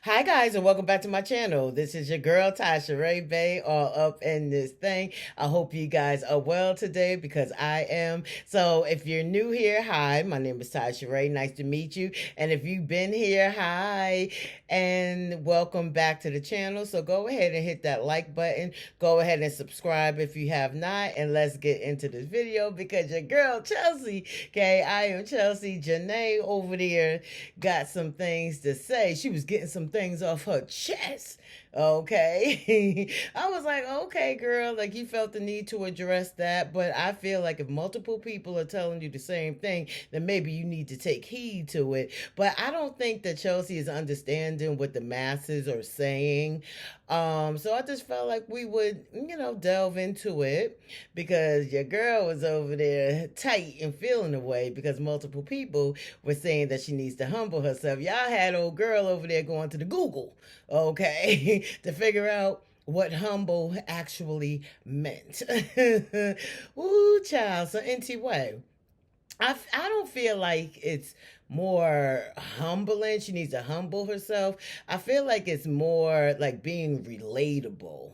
Hi guys, and welcome back to my channel. This is your girl Tasha Ray Bay, all up in this thing. I hope you guys are well today because I am. So if you're new here, hi, my name is Tasha Ray. Nice to meet you. And if you've been here, hi, and welcome back to the channel. So go ahead and hit that like button. Go ahead and subscribe if you have not. And let's get into this video because your girl Chelsea, okay, I am Chelsea. Janea over there got some things to say. She was getting some things off her chest. Okay. I was like, okay, girl, like you felt the need to address that. But I feel like if multiple people are telling you the same thing, then maybe you need to take heed to it. But I don't think that Chelsea is understanding what the masses are saying. So I just felt like we would, delve into it because your girl was over there tight and feeling the way because multiple people were saying that she needs to humble herself. Y'all had old girl over there going to the Google, okay, to figure out what humble actually meant. Ooh, child. So, NT, I don't feel like it's more humbling. She needs to humble herself. I feel like it's more like being relatable,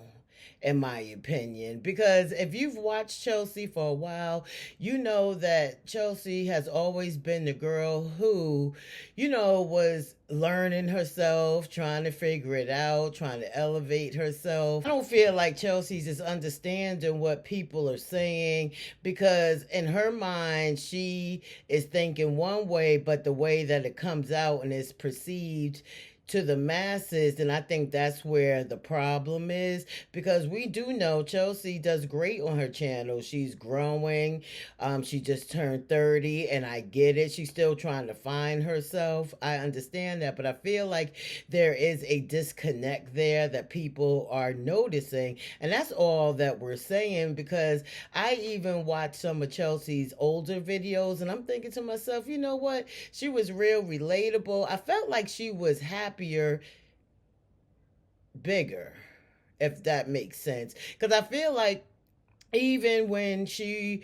in my opinion. Because if you've watched Chelsea for a while, you know that Chelsea has always been the girl who, was learning herself, trying to figure it out, trying to elevate herself. I don't feel like Chelsea's just understanding what people are saying because in her mind, she is thinking one way, but the way that it comes out and is perceived to the masses, and I think that's where the problem is because we do know Chelsea does great on her channel. She's growing. She just turned 30, and I get it. She's still trying to find herself. I understand that, but I feel like there is a disconnect there that people are noticing, and that's all that we're saying because I even watched some of Chelsea's older videos, and I'm thinking to myself, you know what? She was real relatable. I felt like she was happier, bigger, if that makes sense. Because I feel like even when she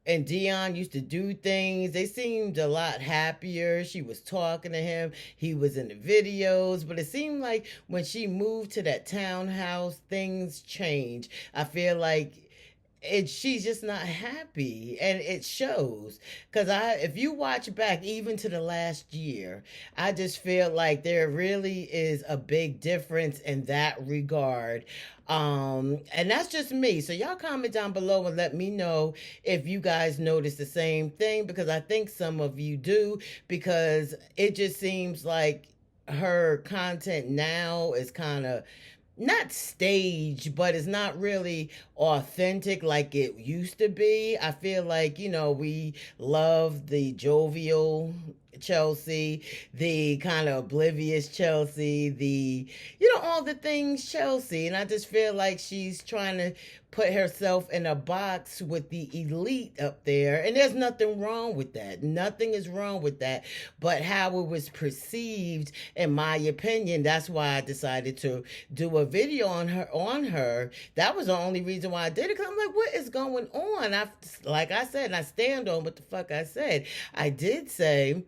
and Dion used to do things, they seemed a lot happier. She was talking to him, he was in the videos, but it seemed like when she moved to that townhouse, things changed. I feel like she's just not happy and it shows because if you watch back even to the last year, I just feel like there really is a big difference in that regard. And that's just me, so y'all comment down below and let me know if you guys notice the same thing because I think some of you do because it just seems like her content now is kind of not staged, but it's not really authentic like it used to be. I feel like, we love the jovial Chelsea, the kind of oblivious Chelsea, all the things Chelsea. And I just feel like she's trying to put herself in a box with the elite up there. And there's nothing wrong with that. Nothing is wrong with that. But how it was perceived, in my opinion, that's why I decided to do a video on her. That was the only reason why I did it. Because I'm like, what is going on? Like I said, and I stand on what the fuck I said. I did say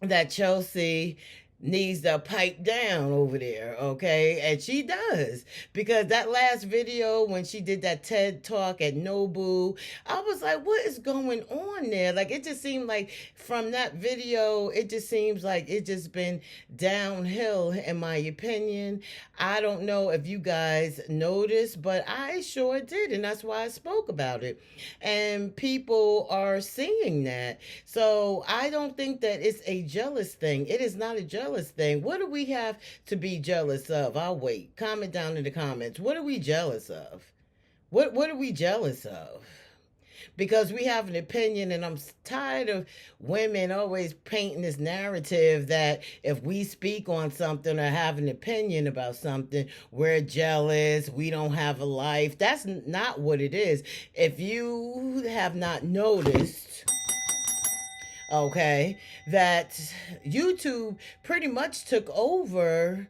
that Chelsea needs to pipe down over there, okay? And she does. Because that last video when she did that TED talk at Nobu, I was like, what is going on there? Like, it just seemed like from that video, it just seems like it just been downhill, in my opinion. I don't know if you guys noticed, but I sure did. And that's why I spoke about it. And people are seeing that. So I don't think that it's a jealous thing. It is not a jealous thing. What do we have to be jealous of? I'll wait. Comment down in the comments. What are we jealous of? What are we jealous of? Because we have an opinion, and I'm tired of women always painting this narrative that if we speak on something or have an opinion about something, we're jealous, we don't have a life. That's not what it is. If you have not noticed, okay, that YouTube pretty much took over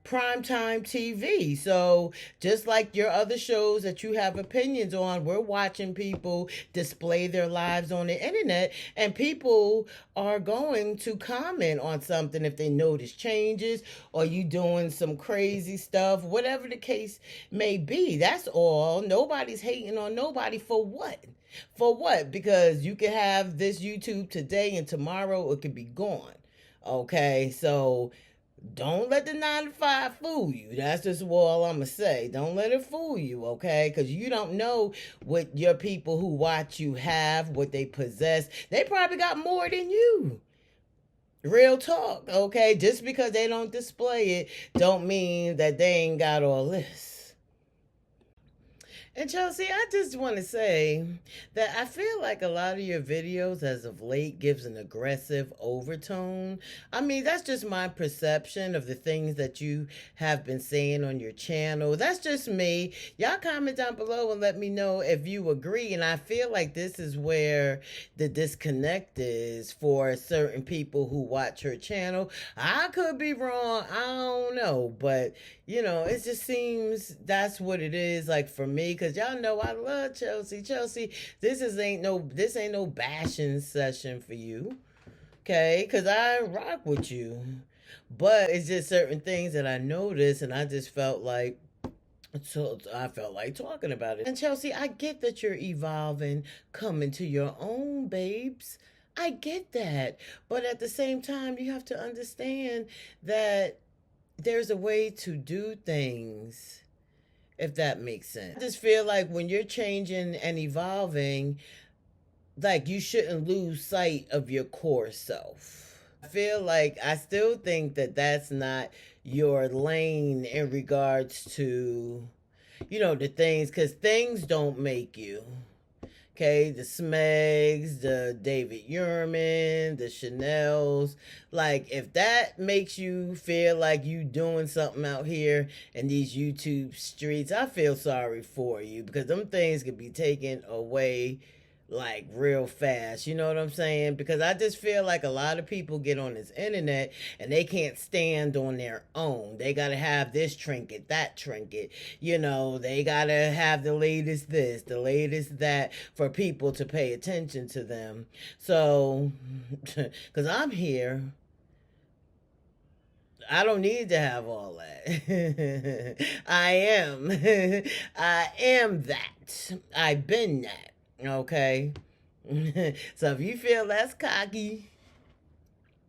primetime TV. So just like your other shows that you have opinions on, we're watching people display their lives on the internet, and people are going to comment on something if they notice changes or you doing some crazy stuff, whatever the case may be. That's all. Nobody's hating on nobody for what? For what? Because you can have this YouTube today and tomorrow it could be gone. Okay, so don't let the 9 to 5 fool you. That's just all I'm gonna say. Don't let it fool you, okay? Because you don't know what your people who watch you have, what they possess. They probably got more than you. Real talk, okay? Just because they don't display it, don't mean that they ain't got all this. And Chelsea, I just want to say that I feel like a lot of your videos as of late gives an aggressive overtone. I mean, that's just my perception of the things that you have been saying on your channel. That's just me. Y'all comment down below and let me know if you agree. And I feel like this is where the disconnect is for certain people who watch her channel. I could be wrong. I don't know. But, you know, it just seems that's what it is like for me. Because y'all know I love Chelsea. Chelsea, this ain't no bashing session for you. Okay? Because I rock with you. But it's just certain things that I noticed and I just felt like talking about it. And Chelsea, I get that you're evolving, coming to your own, babes. I get that. But at the same time, you have to understand that there's a way to do things, if that makes sense. I just feel like when you're changing and evolving, like you shouldn't lose sight of your core self. I feel like I still think that that's not your lane in regards to, the things, because things don't make you. Okay, the Smegs, the David Yurman, the Chanels. Like, if that makes you feel like you doing something out here in these YouTube streets, I feel sorry for you, because them things could be taken away like real fast. You know what I'm saying? Because I just feel like a lot of people get on this internet and they can't stand on their own. They got to have this trinket, that trinket. They got to have the latest this, the latest that for people to pay attention to them. So, because I'm here, I don't need to have all that. I am. I am that. I've been that. Okay? So if you feel that's cocky,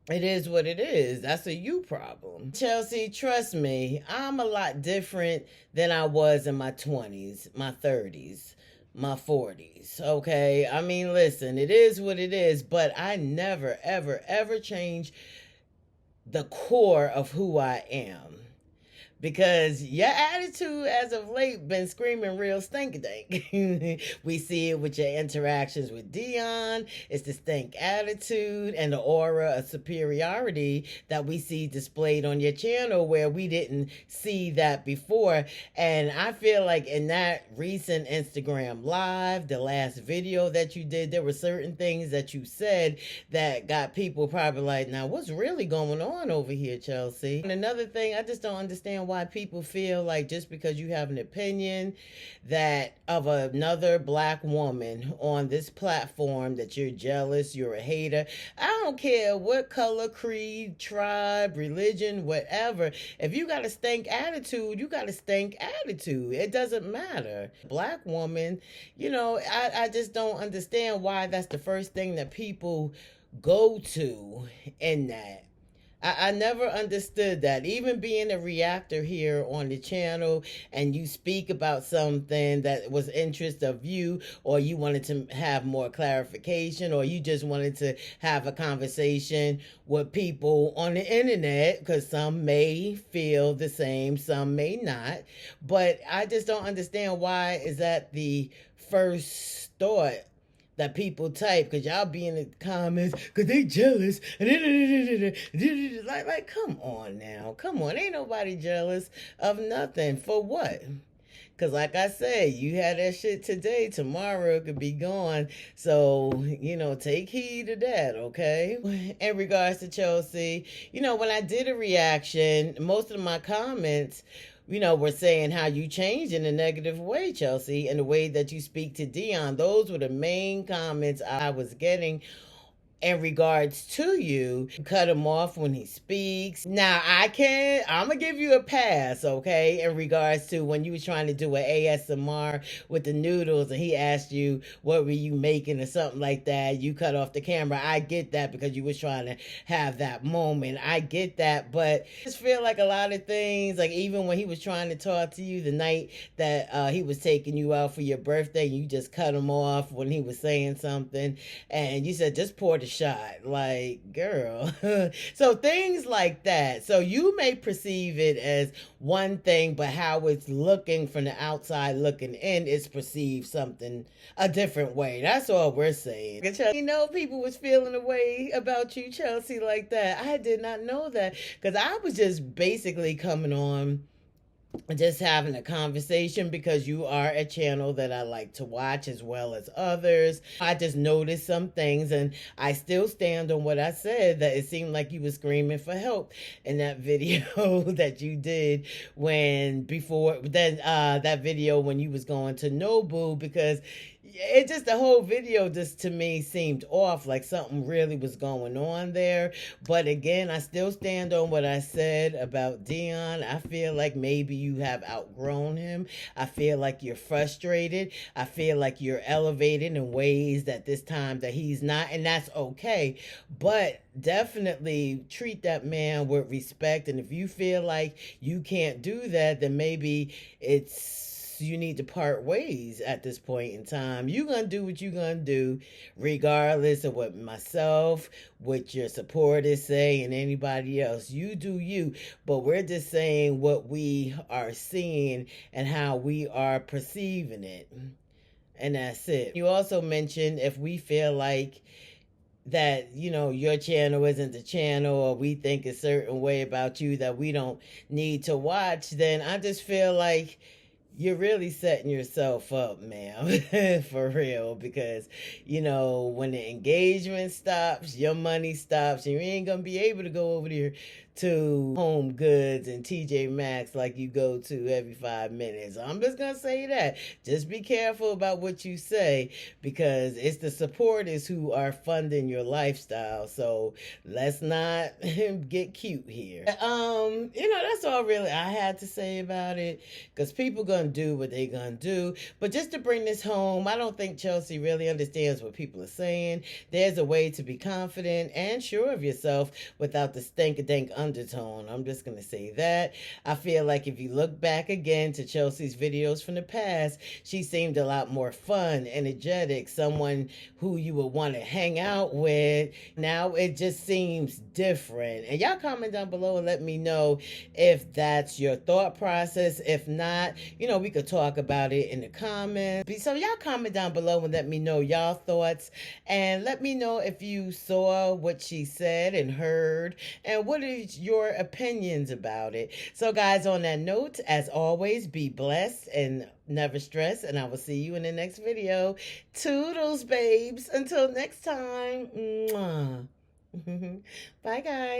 it is what it is. That's a you problem. Chelsea, trust me, I'm a lot different than I was in my 20s, my 30s, my 40s. Okay? I mean, listen, it is what it is, but I never, ever, ever change the core of who I am. Because your attitude as of late been screaming real stink-a-dink. We see it with your interactions with Dion. It's the stink attitude and the aura of superiority that we see displayed on your channel, where we didn't see that before. And I feel like in that recent Instagram live, the last video that you did, there were certain things that you said that got people probably like, now what's really going on over here, Chelsea? And another thing, I just don't understand why people feel like just because you have an opinion that of another black woman on this platform that you're jealous, you're a hater. I don't care what color, creed, tribe, religion, whatever. If you got a stank attitude, you got a stank attitude. It doesn't matter. Black woman, I just don't understand why that's the first thing that people go to in that. I never understood that. Even being a reactor here on the channel and you speak about something that was interest of you, or you wanted to have more clarification, or you just wanted to have a conversation with people on the internet, because some may feel the same, some may not. But I just don't understand why is that the first thought that people type, because y'all be in the comments because they jealous and like come on now, come on, ain't nobody jealous of nothing. For what? Because, like I said, you had that shit today, tomorrow it could be gone. So, take heed of that, okay? In regards to Chelsea, when I did a reaction, most of my comments, were saying how you changed in a negative way, Chelsea, and the way that you speak to Dion. Those were the main comments I was getting in regards to you. Cut him off when he speaks. Now I'm gonna give you a pass, okay, in regards to when you was trying to do an ASMR with the noodles and he asked you what were you making or something like that. You cut off the camera. I get that because you was trying to have that moment. I get that, but I just feel like a lot of things, like even when he was trying to talk to you the night that he was taking you out for your birthday, you just cut him off when he was saying something and you said just pour the shot. Like, girl. So things like that. So you may perceive it as one thing, but how it's looking from the outside looking in is perceived something a different way. That's all we're saying. People was feeling a way about you, Chelsea, like that. I did not know that because I was just basically coming on just having a conversation because you are a channel that I like to watch as well as others. I just noticed some things and I still stand on what I said, that it seemed like you were screaming for help in that video that you did that video when you was going to Nobu, because it just, the whole video just to me seemed off, like something really was going on there. But again, I still stand on what I said about Dion. I feel like maybe you have outgrown him. I feel like you're frustrated. I feel like you're elevated in ways that this time that he's not, and that's okay. But definitely treat that man with respect. And if you feel like you can't do that, then maybe you need to part ways at this point in time. You gonna do what you gonna do, regardless of what myself, what your supporters say, and anybody else. You do you, but we're just saying what we are seeing and how we are perceiving it, and that's it. You also mentioned if we feel like that your channel isn't the channel, or we think a certain way about you that we don't need to watch, then I just feel like you're really setting yourself up, ma'am, for real, because, when the engagement stops, your money stops, and you ain't going to be able to go over there to Home Goods and TJ Maxx like you go to every 5 minutes. I'm just going to say that. Just be careful about what you say, because it's the supporters who are funding your lifestyle. So let's not get cute here. That's all really I had to say about it, because people going to do what they going to do. But just to bring this home, I don't think Chelsea really understands what people are saying. There's a way to be confident and sure of yourself without the stink-a-dank undertone. I'm just going to say that. I feel like if you look back again to Chelsea's videos from the past, she seemed a lot more fun, energetic, someone who you would want to hang out with. Now it just seems different. And y'all comment down below and let me know if that's your thought process. If not, we could talk about it in the comments. So y'all comment down below and let me know y'all thoughts, and let me know if you saw what she said and heard, and what is your opinions about it. So guys, on that note, as always, be blessed and never stress, and I will see you in the next video. Toodles, babes. Until next time. Mwah. Bye guys.